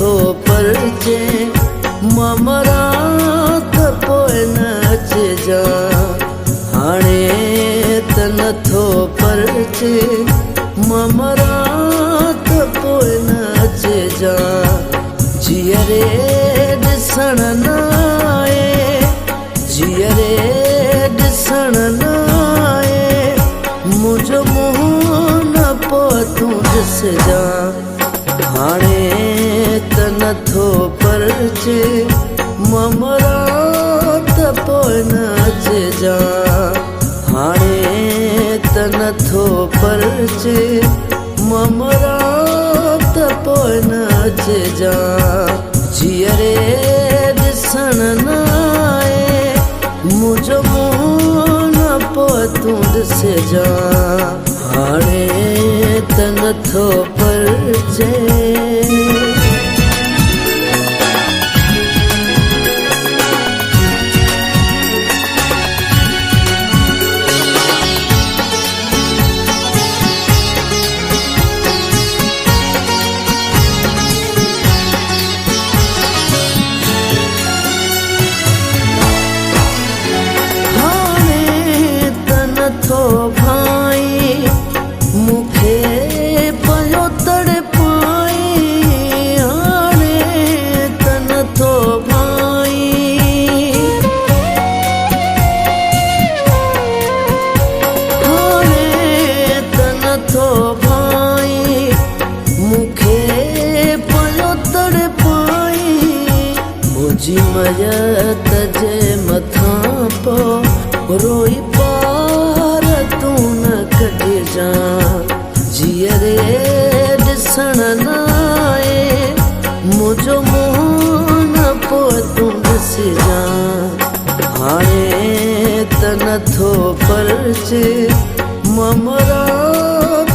नथो परचे ममरा त पोइ नचजा हाणे त नथो परचे ममरा त पोइ नचजा जीअरे ॾिसण न आए जीअरे ॾिसण न आए मुंहिंजो मुंहुं न पोइ तूं ॾिसजा हाणे त नथो परचे ममरा त पोइ नचजा हाणे त नथो परचे ममरा त पोइ नचजा जीअरे ॾिसण न आए मुंहिंजो मुंहुं न पोइ तूं ॾिसजा हाणे त नथो परचे नथो भाई मूंखे पियो तड़पाई हाणे त नथो भाई हाणे त नथो भाई मूंखे पियो तड़पाई मुंहिंजी मयत जे मथां पोइ रोई तूं न कढिजा जीअरे ॾिसण न आए मुंहिंजो मुंहुं न पोइ तूं ॾिसजा हाणे त नथो परचे ममरा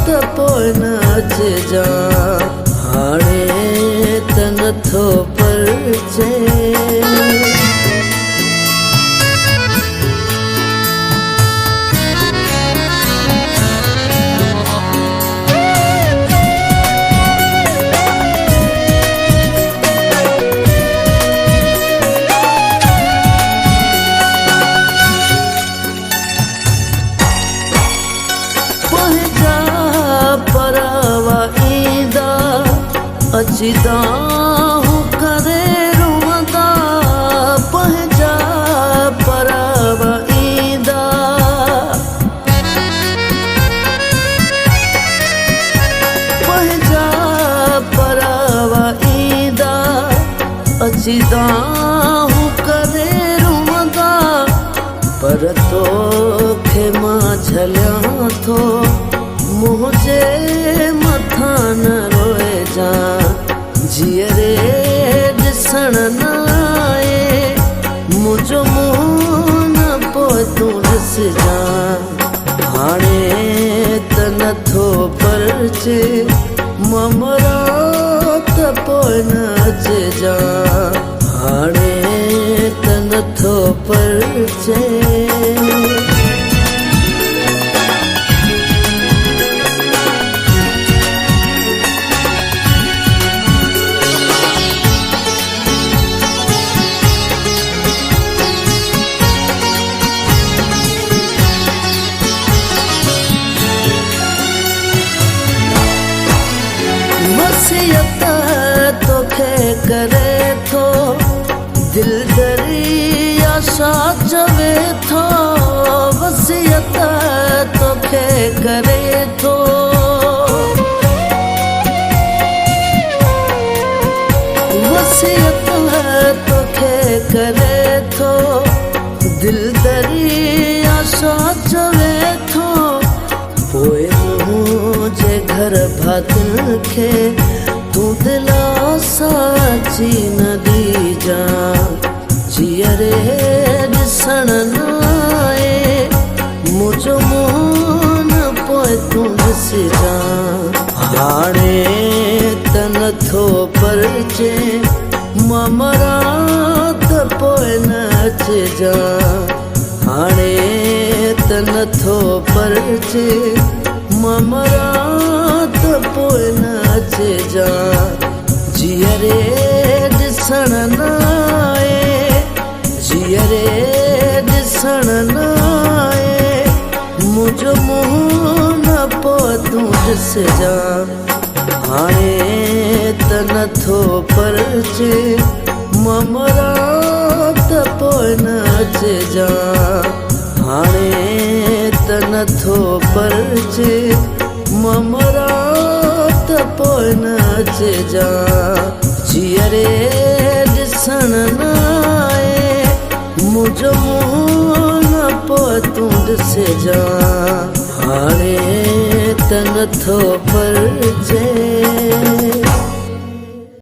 त पोइ नचजा हाणे त नथो परचे अचिदा हूं करे रुवंदा पंहिंजा परव ईंदा पंहिंजा परव ईंदा अचिदा हूं करे रुवंदा पर तोखे मां झलियां थो मुंहिंजे मथां न रोइजा जीअरे ॾिसण न आए मुंहिंजो मुंहुं न पोइ तूं ॾिसजा हाणे त नथो परचे ममरा त पोइ नचजा हाणे त नथो परचे वसियत तोखे करे थो दिल दरिया छा चवे थो वसियत तोखे करे थो वसियत तोखे करे थो दिल दरिया छा चवे थो पोइ मुंहिंजे घर भातियुनि खे तूं दिलासा अची न ॾीजा जीअरे ॾिसण न आए मुंहिंजो मुंहुं न पोइ तूं ॾिसजा हाणे त नथो परचे ममरा त पोइ नचजा हाणे त नथो परचे ममरा त पोइ नचजा जियरे ॾिसण न आए, जियरे ॾिसण न आए, मुंहिंजो मुंहुं न पोइ तूं ॾिसजां। हाणे त नथो परचे ममरा त पोइ न अचजां। हाणे त नथो परचे ममरा त पोइ न अचजां। जियरे ॾिसण न आए, मुंहिंजो मुंहुं न पोइ तूं ॾिसजां। हाणे त नथो परचे।